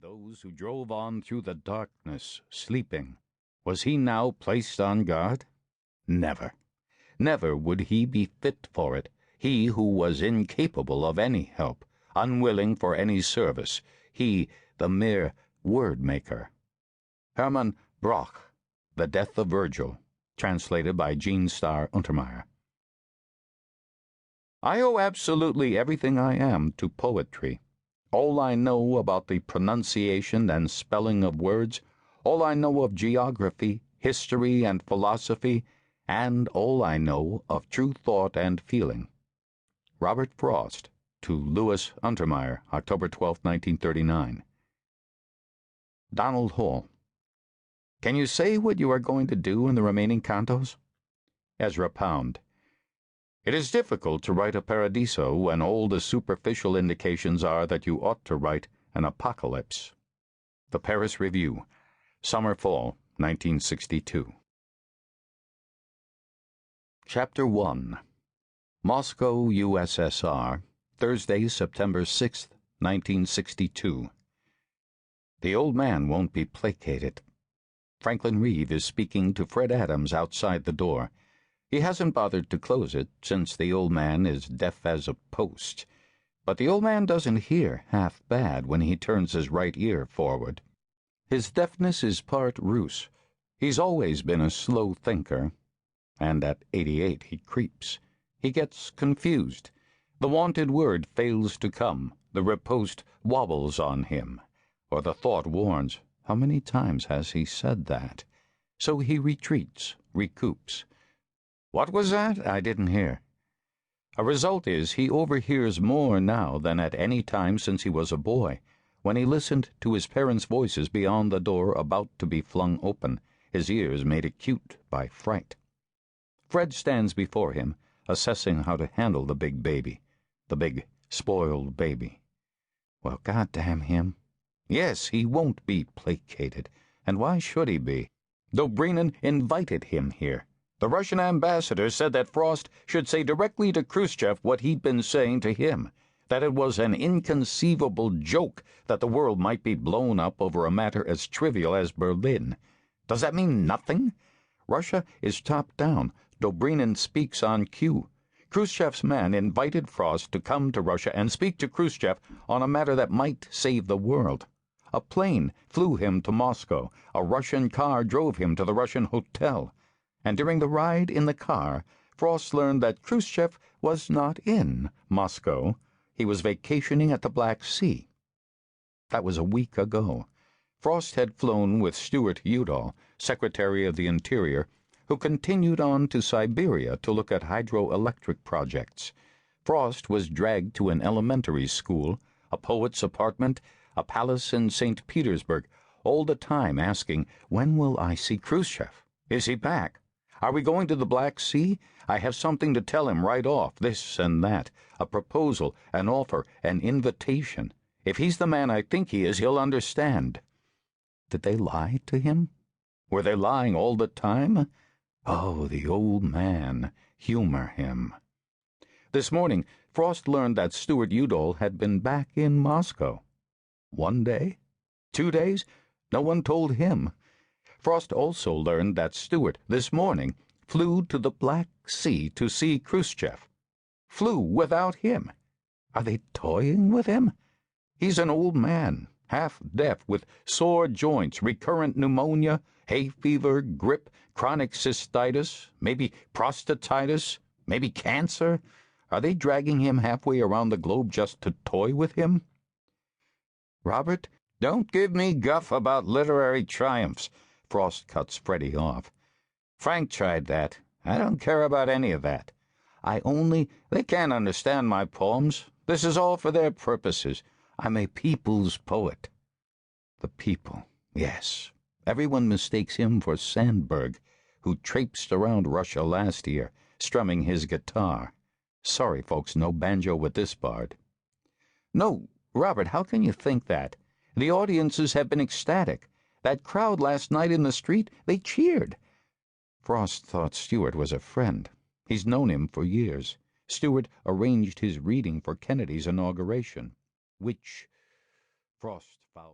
those who drove on through the darkness, sleeping, was he now placed on guard? Never. Never would he be fit for it, he who was incapable of any help, unwilling for any service, he, the mere word-maker. Hermann Broch, The Death of Virgil, translated by Jean Starr Untermeyer. I owe absolutely everything I am to poetry. All I know about the pronunciation and spelling of words, all I know of geography, history, and philosophy, and all I know of true thought and feeling. Robert Frost, to Louis Untermeyer, October 12, 1939. Donald Hall. Can you say what you are going to do in the remaining cantos? Ezra Pound. It is difficult to write a paradiso when all the superficial indications are that you ought to write an apocalypse. The Paris Review, Summer-Fall, 1962. Chapter 1. Moscow, USSR, Thursday, September 6, 1962. The old man won't be placated. Franklin Reeve is speaking to Fred Adams outside the door. He hasn't bothered to close it, since the old man is deaf as a post. But the old man doesn't hear half bad when he turns his right ear forward. His deafness is part ruse. He's always been a slow thinker. And at 88 he creeps. He gets confused. The wanted word fails to come. The riposte wobbles on him. Or the thought warns, how many times has he said that? So he retreats, recoups. What was that? I didn't hear. A result is he overhears more now than at any time since he was a boy. When he listened to his parents' voices beyond the door about to be flung open, his ears made acute by fright. Fred stands before him, assessing how to handle the big baby. The big, spoiled baby. Well, goddamn him. Yes, he won't be placated. And why should he be? Dobrynin invited him here. The Russian ambassador said that Frost should say directly to Khrushchev what he'd been saying to him, that it was an inconceivable joke that the world might be blown up over a matter as trivial as Berlin. Does that mean nothing? Russia is top down. Dobrynin speaks on cue. Khrushchev's man invited Frost to come to Russia and speak to Khrushchev on a matter that might save the world. A plane flew him to Moscow. A Russian car drove him to the Russian hotel. And during the ride in the car, Frost learned that Khrushchev was not in Moscow. He was vacationing at the Black Sea. That was a week ago. Frost had flown with Stuart Udall, Secretary of the Interior, who continued on to Siberia to look at hydroelectric projects. Frost was dragged to an elementary school, a poet's apartment, a palace in St. Petersburg, all the time asking, when will I see Khrushchev? Is he back? Are we going to the Black Sea? I have something to tell him right off, this and that, a proposal, an offer, an invitation. If he's the man I think he is, he'll understand. Did they lie to him? Were they lying all the time? Oh, the old man. Humor him. This morning, Frost learned that Stuart Udall had been back in Moscow. 1 day? 2 days? No one told him. Frost also learned that Stuart, this morning, flew to the Black Sea to see Khrushchev. Flew without him. Are they toying with him? He's an old man, half-deaf, with sore joints, recurrent pneumonia, hay fever, grip, chronic cystitis, maybe prostatitis, maybe cancer. Are they dragging him halfway around the globe just to toy with him? Robert, don't give me guff about literary triumphs. Frost cuts Freddie off. Frank tried that. I don't care about any of that. They can't understand my poems. This is all for their purposes. I'm a people's poet. The people, yes. Everyone mistakes him for Sandberg, who traipsed around Russia last year, strumming his guitar. Sorry, folks, no banjo with this bard. No, Robert, how can you think that? The audiences have been ecstatic. That crowd last night in the street, they cheered. Frost thought Stuart was a friend. He's known him for years. Stuart arranged his reading for Kennedy's inauguration, which Frost fouled.